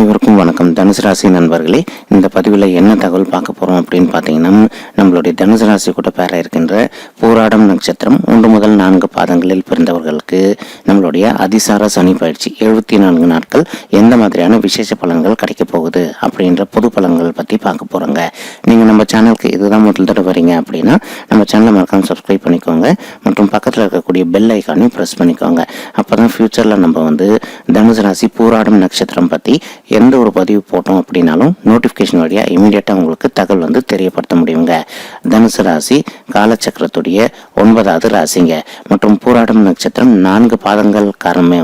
அனைவருக்கும் வணக்கம். தனுசு ராசி நண்பர்களே, இந்த பதிவில் என்ன தகவல் பார்க்க போகிறோம் அப்படின்னு பார்த்தீங்கன்னா, நம்மளுடைய தனுசு ராசி கூட பேர இருக்கின்ற போராடம் நட்சத்திரம் 1 முதல் 4 பாதங்களில் பிறந்தவர்களுக்கு நம்மளுடைய அதிசார சனி பயிற்சி 74 நாட்கள் எந்த மாதிரியான விசேஷ பலன்கள் கிடைக்க போகுது அப்படின்ற பொது பலன்கள் பற்றி பார்க்க போகிறோங்க. நீங்கள் நம்ம சேனலுக்கு இதுதான் முதல் தடவை வரீங்க அப்படின்னா நம்ம சேனலை மறக்காம சப்ஸ்கிரைப் பண்ணிக்கோங்க மற்றும் பக்கத்தில் இருக்கக்கூடிய பெல் ஐக்கானையும் ப்ரெஸ் பண்ணிக்கோங்க. அப்போ தான் ஃப்யூச்சரில் நம்ம தனுசு ராசி போராடம் நட்சத்திரம் பற்றி எந்த ஒரு பதிவு போட்டோம் அப்படின்னாலும் நோட்டிஃபிகேஷன் வழியாக இமீடியட்டாக உங்களுக்கு தகவல் தெரியப்படுத்த முடியுங்க. தனுசு ராசி காலச்சக்கரத்துடைய 9வது ராசிங்க மற்றும் போராடம் நட்சத்திரம் 4 பாதங்கள் காரணமே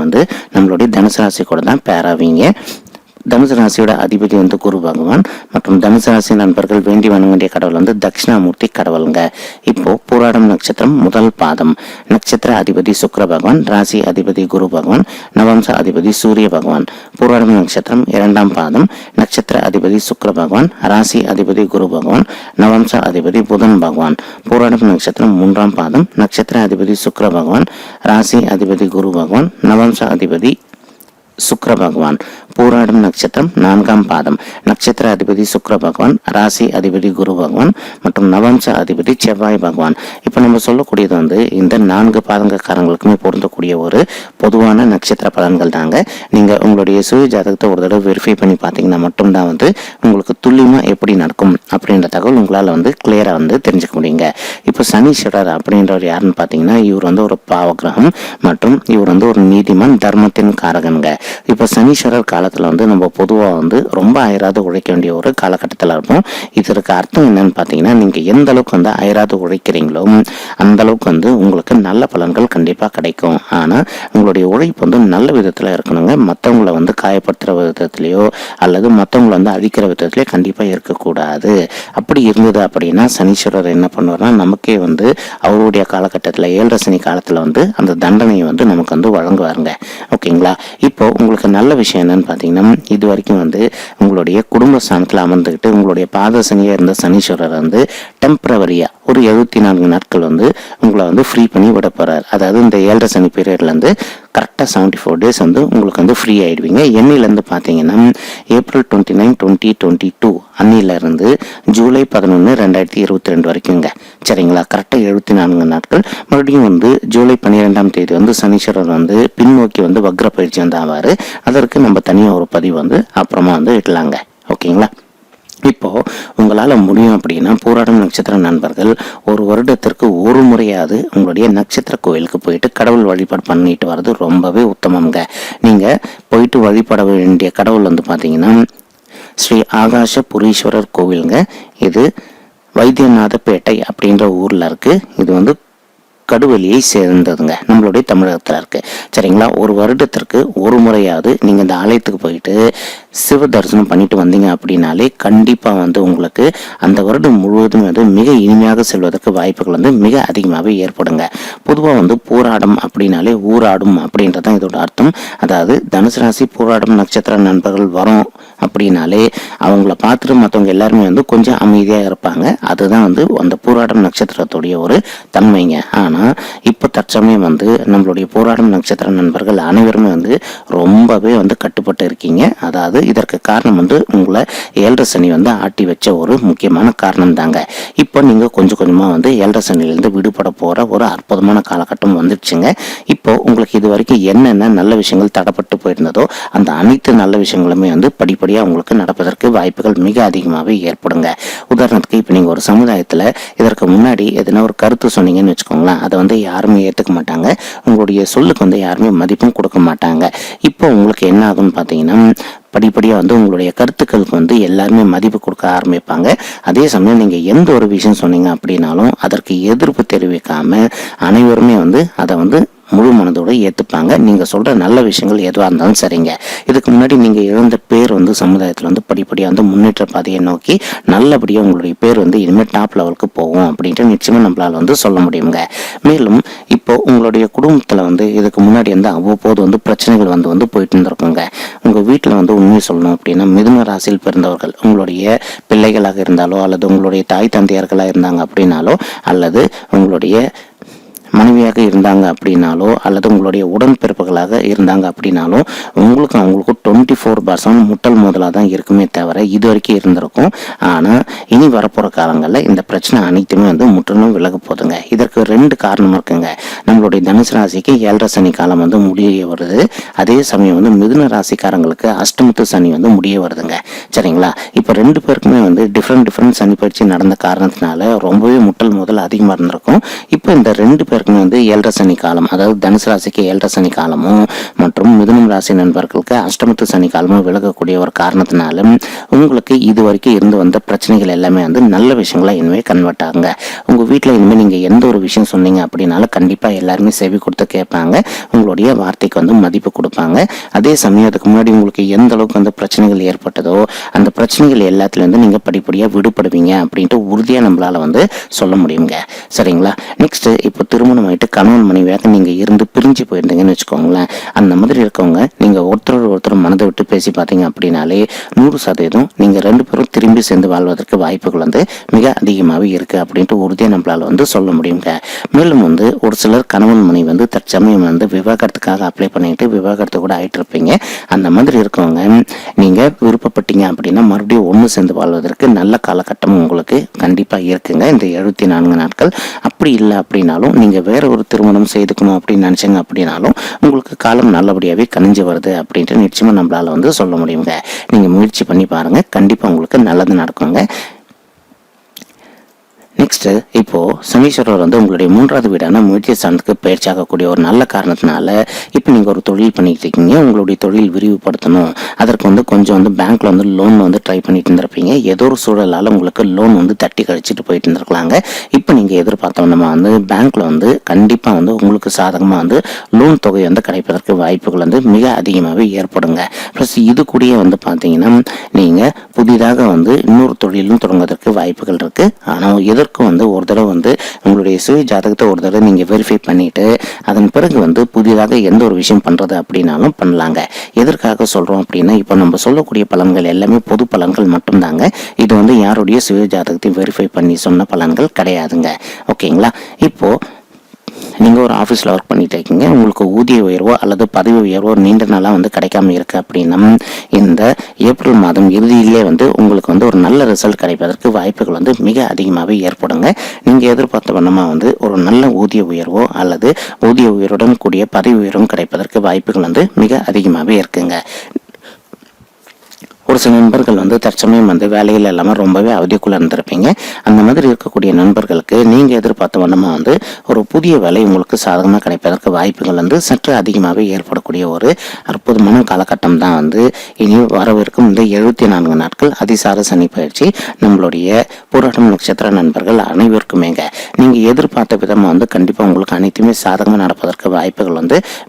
நம்மளுடைய தனுசு ராசி கூட தான் பேராவீங்க. தனுசு ராசியோட அதிபதி குரு பகவான் மற்றும் தனுசு ராசி நண்பர்கள் வேண்டி வணங்க வேண்டிய கடவுள் தட்சிணாமூர்த்தி கடவுளுங்க. இப்போ போராடம் நட்சத்திரம் முதல் பாதம், நட்சத்திர அதிபதி சுக்கிர பகவான், ராசி அதிபதி குரு பகவான், நவம்ச அதிபதி சூரிய பகவான். போராடம் நட்சத்திரம் 2ஆம் பாதம், நட்சத்திர அதிபதி சுக்கிர பகவான், ராசி அதிபதி குரு பகவான், நவம்ச அதிபதி புதன் பகவான். போராடம் நட்சத்திரம் 3ஆம் பாதம், நட்சத்திர அதிபதி சுக்கிர பகவான், ராசி அதிபதி குரு பகவான், நவம்ச அதிபதி சுக்கிர பகவான். போராடும் நட்சத்திரம் 4ஆம் பாதம், நட்சத்திர அதிபதி சுக்கிர பகவான், ராசி அதிபதி குரு பகவான் மற்றும் நவம்ச அதிபதி செவ்வாய் பகவான். இப்போ நம்ம சொல்லக்கூடியது இந்த 4 பாதங்கக்காரங்களுக்குமே பொருந்தக்கூடிய ஒரு பொதுவான நட்சத்திர பலன்கள் தாங்க. நீங்கள் உங்களுடைய சுய ஜாதகத்தை ஒரு தடவை வெரிஃபை பண்ணி பார்த்தீங்கன்னா மட்டும்தான் உங்களுக்கு துல்லியமாக எப்படி நடக்கும் அப்படின்ற தகவல் உங்களால் கிளியராக தெரிஞ்சுக்க முடியுங்க. இப்போ சனீஸ்வரர் அப்படின்றவர் யாருன்னு பார்த்தீங்கன்னா, இவர் ஒரு பாவகிரகம் மற்றும் இவர் ஒரு நீதிமான், தர்மத்தின் காரகன்க. இப்போ சனீஸ்வரர் காலத்தில் நம்ம பொதுவாக ரொம்ப அயராது உழைக்க வேண்டிய ஒரு காலகட்டத்தில் இருப்போம். இதற்கு அர்த்தம் என்னன்னு பார்த்தீங்கன்னா, நீங்கள் எந்த அளவுக்கு அயராது உழைக்கிறீங்களோ அந்த அளவுக்கு உங்களுக்கு நல்ல பலன்கள் கண்டிப்பாக கிடைக்கும். ஆனால் உங்களுடைய உழைப்பு நல்ல விதத்தில் இருக்கணுங்க. மற்றவங்களை காயப்படுத்துகிற விதத்துலையோ அல்லது மற்றவங்களை அழிக்கிற விதத்துலையோ கண்டிப்பாக இருக்கக்கூடாது. அப்படி இருந்தது அப்படின்னா சனீஸ்வரர் என்ன பண்ணுவார்னா, நமக்கே அவருடைய காலகட்டத்தில் 7.5 சனி காலத்தில் அந்த தண்டனையை நமக்கு வழங்குவாருங்க. ஓகேங்களா? இப்போ உங்களுக்கு நல்ல விஷயம் என்னன்னு பார்த்தீங்கன்னா, இது வரைக்கும் உங்களுடைய குடும்ப ஸ்தானத்தில் அமர்ந்துக்கிட்டு உங்களுடைய பாத சனியாக இருந்த சனீஸ்வரர் டெம்பரவரியாக ஒரு 74 நாட்கள் உங்களை ஃப்ரீ பண்ணி விட போகிறார். அதாவது இந்த 7.5 சனி பீரியட்லேருந்து கரெக்டாக 74 டேஸ் உங்களுக்கு ஃப்ரீ ஆகிடுவீங்க. எண்ணிலேருந்து பார்த்தீங்கன்னா April 29, 2022 அன்னிலேருந்து July 11, 2022 வரைக்குங்க. சரிங்களா? கரெக்டாக 74 நாட்கள். மறுபடியும் July 12ஆம் தேதி சனீஸ்வரர் பின்னோக்கி வக்ர பயிற்சி ஆவார். அதற்கு நம்ம தனியாக ஒரு பதிவு அப்புறமா இடலாங்க. ஓகேங்களா? இப்போ உங்களால் முடியும் அப்படின்னா போராடும் நட்சத்திர நண்பர்கள் ஒரு வருடத்திற்கு ஒரு முறையாவது உங்களுடைய நட்சத்திர கோயிலுக்கு போயிட்டு கடவுள் வழிபாடு பண்ணிட்டு வர்றது ரொம்பவே உத்தமங்க. நீங்கள் போயிட்டு வழிபட வேண்டிய கடவுள் பார்த்தீங்கன்னா ஸ்ரீ ஆகாஷ புரீஸ்வரர் கோவிலுங்க. இது வைத்தியநாதப்பேட்டை அப்படின்ற ஊரில் இருக்குது. இது கடுவெளியை சேர்ந்ததுங்க, நம்மளுடைய தமிழகத்தில் இருக்கு. சரிங்களா? ஒரு வருடத்திற்கு ஒரு முறையாவது நீங்கள் இந்த ஆலயத்துக்கு போயிட்டு சிவ தரிசனம் பண்ணிட்டு வந்தீங்க அப்படின்னாலே கண்டிப்பாக உங்களுக்கு அந்த வருடம் முழுவதும் மிக இனிமையாக செல்வதற்கு வாய்ப்புகள் மிக அதிகமாகவே ஏற்படுங்க. பொதுவாக போராடம் அப்படின்னாலே ஊராடும் அப்படின்றதான் இதோட அர்த்தம். அதாவது தனுசு ராசி போராடும் நட்சத்திர நண்பர்கள் வரோம் அப்படின்னாலே அவங்கள பார்த்துட்டு மற்றவங்க எல்லாருமே கொஞ்சம் அமைதியாக இருப்பாங்க. அதுதான் அந்த போராடும் நட்சத்திரத்துடைய ஒரு தன்மைங்க. ஆனால் இப்போ தற்சமயம் நம்மளுடைய போராடும் நட்சத்திர நண்பர்கள் அனைவருமே ரொம்பவே கட்டுப்பட்டு இருக்கீங்க. அதாவது இதற்கு காரணம் உங்களை 7.5 சனி ஆட்டி வச்ச ஒரு முக்கியமான காரணம் தாங்க. இப்போ நீங்கள் கொஞ்சம் கொஞ்சமாக 7.5 சனியிலேருந்து விடுபட போகிற ஒரு அற்புதமான காலகட்டம் வந்துடுச்சுங்க. இப்போ உங்களுக்கு இது வரைக்கும் என்னென்ன நல்ல விஷயங்கள் தடப்பட்டு போயிருந்ததோ அந்த அனைத்து நல்ல விஷயங்களுமே படிப்படியாக உங்களுக்கு நடப்பதற்கு வாய்ப்புகள் மிக அதிகமாகவே ஏற்படுங்க. உதாரணத்துக்கு இப்போ நீங்கள் ஒரு சமுதாயத்தில் இதற்கு முன்னாடி எதனா ஒரு கருத்து சொன்னீங்கன்னு வச்சுக்கோங்களேன், அதை யாருமே ஏற்றுக்க மாட்டாங்க. உங்களுடைய சொல்லுக்கு யாருமே மதிப்பும் கொடுக்க மாட்டாங்க. இப்போ உங்களுக்கு என்ன ஆகும்னு பார்த்தீங்கன்னா, படிப்படியாக உங்களுடைய கருத்துக்களுக்கு எல்லாருமே மதிப்பு கொடுக்க ஆரம்பிப்பாங்க. அதே சமயம் நீங்கள் எந்த ஒரு விஷயம் சொன்னீங்க அப்படின்னாலும் அதற்கு எதிர்ப்பு தெரிவிக்காம அனைவருமே அதை முழு மனதோடு ஏற்றுப்பாங்க. நீங்கள் சொல்கிற நல்ல விஷயங்கள் எதுவாக இருந்தாலும் சரிங்க. இதுக்கு முன்னாடி நீங்கள் இழந்த பேர் சமுதாயத்தில் படிப்படியாக முன்னேற்ற பாதையை நோக்கி நல்லபடியாக உங்களுடைய பேர் இனிமேல் டாப் லெவலுக்கு போகும் அப்படின்ட்டு நிச்சயமாக நம்மளால் சொல்ல முடியுங்க. மேலும் இப்போ உங்களுடைய குடும்பத்தில் இதுக்கு முன்னாடி அவ்வப்போது பிரச்சனைகள் போயிட்டு இருந்திருக்குங்க. உங்கள் வீட்டில் உண்மையை சொல்லணும் அப்படின்னா மிதுன ராசியில் பிறந்தவர்கள் உங்களுடைய பிள்ளைகளாக இருந்தாலோ அல்லது உங்களுடைய தாய் தந்தையர்களாக இருந்தாங்க அப்படின்னாலோ அல்லது உங்களுடைய மனைவியாக இருந்தாங்க அப்படின்னாலோ அல்லது உங்களுடைய உடன்பிறப்புகளாக இருந்தாங்க அப்படின்னாலோ அவங்களுக்கு 24% முட்டல் முதலாக தான் இருக்குமே தவிர இது வரைக்கும் இருந்திருக்கும். ஆனால் இனி வரப்போகிற காலங்களில் இந்த பிரச்சனை அனைத்துமே முற்றிலும் விலக போதுங்க. இதற்கு 2 காரணம் இருக்குங்க. நம்மளுடைய தனுசு ராசிக்கு 7.5 சனி காலம் முடிய வருது. அதே சமயம் மிதுன ராசிக்காரங்களுக்கு அஷ்டமத்து சனி முடிய வருதுங்க. சரிங்களா? இப்போ 2 பேருக்குமே டிஃப்ரெண்ட் சனி பயிற்சி நடந்த காரணத்தினால ரொம்பவே முட்டல் முதல் அதிகமாக இருந்திருக்கும். இப்போ இந்த 2 பேருக்குமே 7.5 சனி காலம், அதாவது தனுசு ராசிக்கு 7.5 சனி காலமும் மற்றும் மிதுனம் ராசி நண்பர்களுக்கு அஷ்டமத்து சனி காலமும் விலகக்கூடிய ஒரு காரணத்தினால உங்களுக்கு இது வரைக்கும் இருந்து வந்த பிரச்சனைகள் எல்லாமே நல்ல விஷயங்களா இனிமே கன்வெர்ட் ஆகுங்க. உங்க வீட்டில் இனிமேல் நீங்க எந்த ஒரு விஷயம் சொன்னீங்க அப்படின்னாலும் கண்டிப்பா எல்லாருமே செவி கொடுத்து கேட்பாங்க. உங்களுடைய வார்த்தைக்கு மதிப்பு கொடுப்பாங்க. அதே சமயம் அதுக்கு முன்னாடி உங்களுக்கு எந்த அளவுக்கு பிரச்சனைகள் ஏற்பட்டதோ அந்த பிரச்சனைகள் எல்லாத்துலேருந்து நீங்க படிப்படியாக விடுபடுவீங்க அப்படின்ட்டு உறுதியாக நம்மளால சொல்ல முடியுங்க. சரிங்களா? நெக்ஸ்ட், இப்போ திருமணம் ஆயிட்டு கணவன் மனைவியாக நீங்க இருந்து பிரிஞ்சு போயிருந்தீங்கன்னு வச்சுக்கோங்களேன். அந்த மாதிரி இருக்கவங்க நீங்க ஒருத்தர் மனதை விட்டு பேசி பார்த்தீங்க அப்படின்னாலே 100% நீங்க 2 பேரும் திரும்பி சேர்ந்து வாழ்வதற்கு வாய்ப்புகள் மிக அதிகமாகவே இருக்கு அப்படின்ட்டு உறுதியாக நம்மளால சொல்ல முடியுங்க. மேலும் ஒரு சிலர் கணவன் மனைவி தற்சமயம் விவாகரத்துக்காக அப்ளை பண்ணிட்டு விவாகரத்து கூட ஆயிட்டு இருப்பீங்க. அந்த மாதிரி இருக்கவங்க நீங்க விருப்பப்பட்டீங்க அப்படின்னா மறுபடியும் ஒன்று சேர்ந்து வாழ்வதற்கு நல்ல காலகட்டம் உங்களுக்கு கண்டிப்பா இருக்குங்க இந்த 74 நாட்கள். அப்படி இல்லை அப்படின்னாலும் நீங்க வேற ஒரு திருமணம் செய்துக்கணும் அப்படின்னு நினைச்சீங்க அப்படின்னாலும் உங்களுக்கு காலம் நல்லபடியாவே கணிஞ்சு வருது அப்படின்ட்டு நிச்சயமா நம்மளால சொல்ல முடியுங்க. நீங்க முயற்சி பண்ணி பாருங்க, கண்டிப்பா உங்களுக்கு நல்லது நடக்குங்க. நெக்ஸ்ட், இப்போ சனீஸ்வரர் உங்களுடைய 3வது வீடான முயற்சி ஸ்தானத்துக்கு பயிற்சியாகக்கூடிய ஒரு நல்ல காரணத்தினால இப்போ நீங்க ஒரு தொழில் பண்ணிட்டு இருக்கீங்க. உங்களுடைய தொழில் விரிவுபடுத்தணும், அதற்கு கொஞ்சம் பேங்க்ல லோன் ட்ரை பண்ணிட்டு இருந்திருப்பீங்க. ஏதோ ஒரு சூழலால உங்களுக்கு லோன் தட்டி கழிச்சிட்டு போயிட்டு இருந்திருக்கலாங்க. இப்போ நீங்க எதிர்பார்த்தோம்னா பேங்க்ல கண்டிப்பா உங்களுக்கு சாதகமா லோன் தொகை கிடைப்பதற்கு வாய்ப்புகள் மிக அதிகமாகவே ஏற்படுங்க. ப்ளஸ் இது கூடயே பார்த்தீங்கன்னா நீங்க புதிதாக இன்னொரு தொழிலும் தொடங்குவதற்கு வாய்ப்புகள் இருக்கு. ஆனால் எதற்கு ஒரு தடவை உங்களுடைய சுய ஜாதகத்தை ஒரு தடவை நீங்க வெரிஃபை பண்ணிட்டு அதன் பிறகு புதிதாக எந்த ஒரு விஷயம் பண்றது அப்படின்னாலும் பண்ணலாங்க. எதற்காக சொல்றோம் அப்படின்னா, இப்போ நம்ம சொல்லக்கூடிய பலன்கள் எல்லாமே பொது பலன்கள் மட்டும்தாங்க. இது யாருடைய சுய ஜாதகத்தை வெரிஃபை பண்ணி சொன்ன பலன்கள் கிடையாதுங்க. ஓகேங்களா? இப்போ நீங்கள் ஒரு ஆஃபீஸில் ஒர்க் பண்ணிட்டு இருக்கீங்க. உங்களுக்கு ஊதிய உயர்வோ அல்லது பதவி உயர்வோ நீண்ட நாளாக கிடைக்காம இருக்கு அப்படின்னா இந்த ஏப்ரல் மாதம் இறுதியிலே உங்களுக்கு ஒரு நல்ல ரிசல்ட் கிடைப்பதற்கு வாய்ப்புகள் மிக அதிகமாகவே ஏற்படுங்க. நீங்கள் எதிர்பார்த்த வண்ணமாக ஒரு நல்ல ஊதிய உயர்வோ அல்லது ஊதிய உயர்வுடன் கூடிய பதவி உயர்வும் கிடைப்பதற்கு வாய்ப்புகள் மிக அதிகமாகவே இருக்குங்க. ஒரு சில நண்பர்கள் தற்சமயம் வேலையில் இல்லாமல் ரொம்பவே அவதிக்குள்ள இருந்திருப்பீங்க. அந்த மாதிரி இருக்கக்கூடிய நண்பர்களுக்கு நீங்க எதிர்பார்த்த வண்ணமா ஒரு புதிய வேலை உங்களுக்கு சாதகமாக கிடைப்பதற்கு வாய்ப்புகள் சற்று அதிகமாகவே ஏற்படக்கூடிய ஒரு அற்புதமான காலகட்டம் தான் இனி வரவிருக்கும் இந்த 74 நாட்கள் அதிசார சனி பயிற்சி நம்மளுடைய பூராடம் நட்சத்திர நண்பர்கள் அனைவருக்குமேங்க. நீங்க எதிர்பார்த்த விதமாக கண்டிப்பா உங்களுக்கு அனைத்துமே சாதகமாக நடப்பதற்கு வாய்ப்புகள்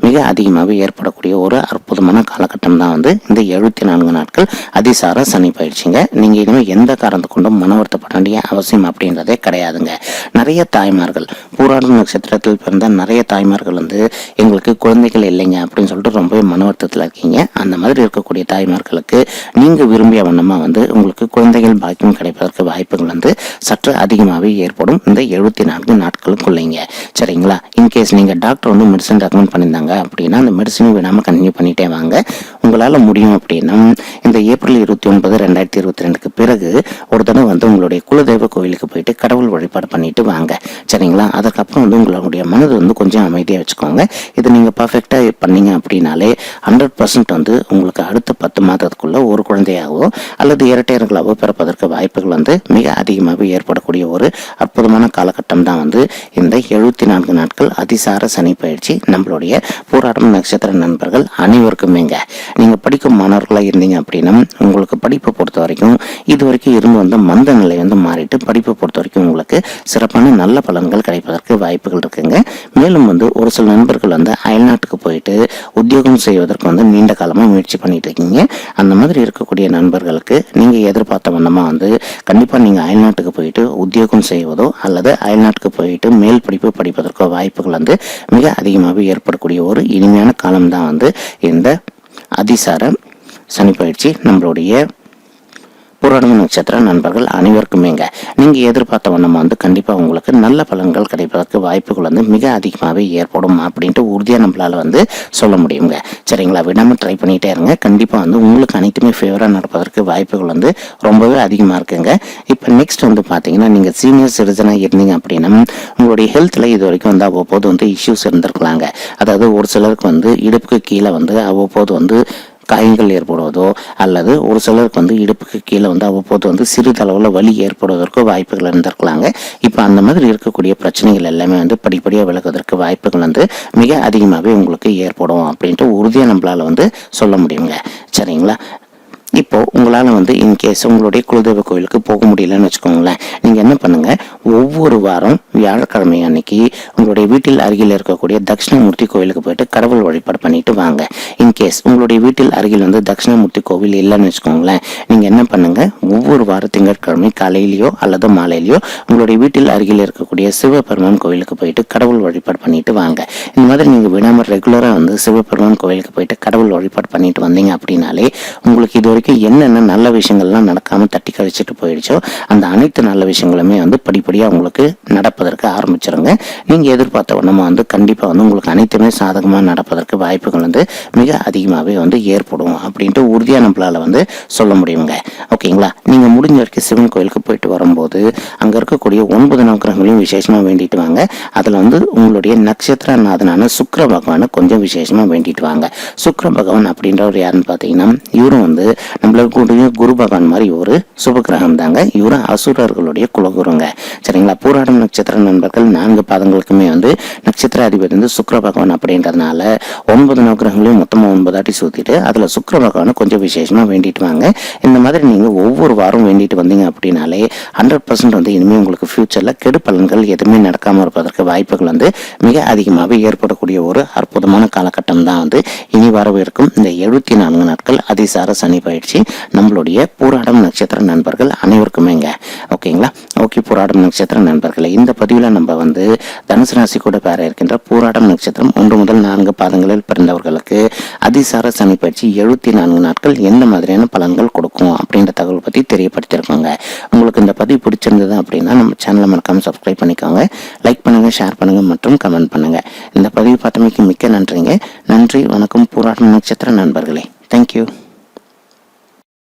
மிக அதிகமாகவே ஏற்படக்கூடிய ஒரு அற்புதமான காலகட்டம் தான் இந்த 74 நாட்கள் அதிசார சனி பயிற்சிங்க. நீங்க இனிமேல் எந்த காரணத்தை கொண்டும் மன வருத்தப்பட வேண்டிய அவசியம் அப்படின்றதே கிடையாதுங்க. நிறைய தாய்மார்கள், பூராடம் நட்சத்திரத்தில் பிறந்த நிறைய தாய்மார்கள் எங்களுக்கு குழந்தைகள் இல்லைங்க அப்படின்னு சொல்லிட்டு ரொம்பவே மன வருத்தத்தில் இருக்கீங்க. அந்த மாதிரி இருக்கக்கூடிய தாய்மார்களுக்கு நீங்க விரும்பிய வண்ணமா உங்களுக்கு குழந்தைகள் பாக்கியம் கிடைப்பதற்கு வாய்ப்புகள் சற்று அதிகமாகவே ஏற்படும் இந்த 74 நாட்களுக்குள்ளீங்க. சரிங்களா? இன்கேஸ் நீங்க டாக்டர் மெடிசன் ரெக்கமெண்ட் பண்ணியிருந்தாங்க அப்படின்னா அந்த மெடிசனும் விடாம கண்டினியூ பண்ணிட்டே வாங்க. உங்களால முடியும் அப்படின்னா இந்த ஏப்ரல் 29, 2022 பிறகு ஒரு தடவை உங்களுடைய குலதெய்வ கோவிலுக்கு போயிட்டு கடவுள் வழிபாடு பண்ணிட்டு வாங்க. சரிங்களா? அதுக்கப்புறம் உங்களுடைய மனது கொஞ்சம் அமைதியாக வச்சுக்கோங்க. இதை நீங்க பர்ஃபெக்டா பண்ணீங்க அப்படின்னாலே 100% உங்களுக்கு அடுத்த 10 மாதத்துக்குள்ள ஒரு குழந்தையாகவோ அல்லது இரட்டையர்களாகவோ பிறப்பதற்கு வாய்ப்புகள் மிக அதிகமாக ஏற்படக்கூடிய ஒரு அற்புதமான காலகட்டம் தான் இந்த 74 நாட்கள் அதிசார சனி பயிற்சி நம்மளுடைய பூராடம் நட்சத்திர நண்பர்கள் அனைவருக்குமேங்க. நீங்க படிக்கும் மாணவர்களாக இருந்தீங்க அப்படின்னா உங்களுக்கு படிப்பை பொறுத்த வரைக்கும் இது வரைக்கும் இருந்து மந்த நிலை மாறிட்டு படிப்பை பொறுத்த வரைக்கும் உங்களுக்கு சிறப்பான நல்ல பலன்கள் கிடைப்பதற்கு வாய்ப்புகள் இருக்குங்க. மேலும் ஒரு சில நண்பர்கள் அயல்நாட்டுக்கு போயிட்டு உத்தியோகம் செய்வதற்கு நீண்ட காலமா முயற்சி பண்ணிட்டு இருக்கீங்க. அந்த மாதிரி இருக்கக்கூடிய நண்பர்களுக்கு நீங்க எதிர்பார்த்த வண்ணமா கண்டிப்பா நீங்க அயல்நாட்டுக்கு போயிட்டு உத்தியோகம் செய்வதோ அல்லது அயல்நாட்டுக்கு போயிட்டு மேல் படிப்பு படிப்பதற்கோ வாய்ப்புகள் மிக அதிகமாக ஏற்படக்கூடிய ஒரு இனிமையான காலம் தான் இந்த அதிசார சனி பயிற்சி நம்மளுடைய பூராடம் நட்சத்திர நண்பர்கள் அனைவருக்குமேங்க நீங்கள் எதிர்பார்த்த வண்ணம் வந்து கண்டிப்பாக உங்களுக்கு நல்ல பலன்கள் கிடைப்பதற்கு வாய்ப்புகள் வந்து மிக அதிகமாகவே ஏற்படும் அப்படின்ட்டு உறுதியாக நம்மளால் வந்து சொல்ல முடியுங்க. சரிங்களா, விடாமல் ட்ரை பண்ணிகிட்டே இருங்க. கண்டிப்பாக வந்து உங்களுக்கு அனைத்துமே ஃபேவராக நடப்பதற்கு வாய்ப்புகள் வந்து ரொம்பவே அதிகமாக இருக்குங்க. இப்போ நெக்ஸ்ட் வந்து பார்த்தீங்கன்னா, நீங்கள் சீனியர் சிட்டிசனாக இருந்தீங்க அப்படின்னா உங்களுடைய ஹெல்த்தில் இது வரைக்கும் வந்து அவ்வப்போது வந்து இஷ்யூஸ் இருந்திருக்கலாங்க. அதாவது ஒரு சிலருக்கு வந்து இடுப்புக்கு கீழே வந்து அவ்வப்போது வந்து காயங்கள் ஏற்படுவதோ அல்லது ஒரு சிலருக்கு வந்து இடுப்புக்கு கீழே வந்து அவ்வப்போது வந்து சிறிதளவில் வலி ஏற்படுவதற்கு வாய்ப்புகள் இருந்திருக்கலாங்க. இப்போ அந்த மாதிரி இருக்கக்கூடிய பிரச்சனைகள் எல்லாமே வந்து படிப்படியாக விலகுவதற்கு வாய்ப்புகள் வந்து மிக அதிகமாகவே உங்களுக்கு ஏற்படும் அப்படின்ட்டு உறுதியாக நம்மளால் வந்து சொல்ல முடியுங்க. சரிங்களா, இப்போ உங்களால் வந்து இன்கேஸ் உங்களுடைய குலதெய்வ கோயிலுக்கு போக முடியலன்னு வச்சுக்கோங்களேன், நீங்கள் என்ன பண்ணுங்க, ஒவ்வொரு வாரம் வியாழக்கிழமை அன்னைக்கு உங்களுடைய வீட்டில் அருகில் இருக்கக்கூடிய தட்சிணாமூர்த்தி கோயிலுக்கு போயிட்டு கடவுள் வழிபாடு பண்ணிட்டு வாங்க. இன்கேஸ் உங்களுடைய வீட்டில் அருகில் வந்து தட்சிணாமூர்த்தி கோவில் இல்லைன்னு வச்சுக்கோங்களேன், நீங்கள் என்ன பண்ணுங்க, ஒவ்வொரு வார திங்கட்கிழமை காலையிலையோ அல்லது மாலையிலையோ உங்களுடைய வீட்டில் அருகில் இருக்கக்கூடிய சிவபெருமான் கோயிலுக்கு போயிட்டு கடவுள் வழிபாடு பண்ணிட்டு வாங்க. இந்த மாதிரி நீங்கள் விடாமல் ரெகுலராக வந்து சிவபெருமான் கோயிலுக்கு போயிட்டு கடவுள் வழிபாடு பண்ணிட்டு வந்தீங்க அப்படின்னாலே உங்களுக்கு இது என்னென்ன நல்ல விஷயங்கள்லாம் நடக்காம தட்டி கழிச்சிட்டு போயிடுச்சோ அந்த அனைத்து நல்ல விஷயங்களுமே வந்து படிப்படியாக உங்களுக்கு நடப்பதற்கு ஆரம்பிச்சிருங்க. நீங்க எதிர்பார்த்த வண்ணமா வந்து கண்டிப்பா வந்து உங்களுக்கு அனைத்துமே சாதகமாக நடப்பதற்கு வாய்ப்புகள் வந்து மிக அதிகமாகவே வந்து ஏற்படும் அப்படின்ட்டு உறுதியாக நம்மளால வந்து சொல்ல முடியுங்க. ஓகேங்களா, நீங்க முடிஞ்ச வரைக்கும் சிவன் கோயிலுக்கு போயிட்டு வரும்போது அங்க இருக்கக்கூடிய 9 நவக்கிரகங்களையும் விசேஷமா வேண்டிட்டு வாங்க. அதுல வந்து உங்களுடைய நட்சத்திர நாதனான சுக்கிர பகவானை கொஞ்சம் விசேஷமா வேண்டிட்டு வாங்க. சுக்கிர பகவான் அப்படின்றவர் யாருன்னு பார்த்தீங்கன்னா, இவரும் வந்து நம்மளுடைய குரு பகவான் மாதிரி ஒரு சுபகிரகம் தாங்க. இவரும் அசுரர்களுடைய குலகுருங்க. சரிங்களா, பூராடம் நட்சத்திர நண்பர்கள் 4 பாதங்களுக்குமே வந்து நட்சத்திர அதிபதி வந்து சுக்கிர பகவான் அப்படின்றதுனால 9 நவகிரகங்களையும் மொத்தமாக 9 ஆட்டி சுத்திட்டு அதுல சுக்கிர பகவானை கொஞ்சம் விசேஷமா வேண்டிட்டு வாங்க. இந்த மாதிரி நீங்க ஒவ்வொரு வாரம் வேண்டிட்டு வந்தீங்க அப்படின்னாலே 100% வந்து இனிமேல் உங்களுக்கு ஃபியூச்சர்ல கெடு பலன்கள் எதுவுமே நடக்காம இருப்பதற்கு வாய்ப்புகள் வந்து மிக அதிகமாகவே ஏற்படக்கூடிய ஒரு அற்புதமான காலகட்டம் தான் வந்து இனி வரவிருக்கும் இந்த 74 நாட்கள் அதிசார சனி பயிற்சி நம்மளுடைய பூராடம் நட்சத்திர நண்பர்கள் அனைவருக்குமேங்க. ஓகேங்களா, ஓகே பூராடம் நட்சத்திர நண்பர்களை இந்த பதிவில் நம்ம வந்து தனுசு ராசி கூட பேர இருக்கின்ற பூராடம் நட்சத்திரம் 1 முதல் 4 பாதங்களில் பிறந்தவர்களுக்கு அதிசார சனி பயிற்சி 74 நாட்கள் எந்த மாதிரியான பலன்கள் கொடுக்கும் அப்படின்ற தகவல் பற்றி தெரியப்படுத்தியிருக்கோங்க. உங்களுக்கு இந்த பதிவு பிடிச்சிருந்தது அப்படின்னா நம்ம சேனலை மறக்காம சப்ஸ்கிரைப் பண்ணிக்கோங்க, லைக் பண்ணுங்க, ஷேர் பண்ணுங்க மற்றும் கமெண்ட் பண்ணுங்க. இந்த பதிவு பார்த்தமைக்கு மிக்க நன்றிங்க. நன்றி, வணக்கம் பூராடம் நட்சத்திர நண்பர்களே. தேங்க்யூ.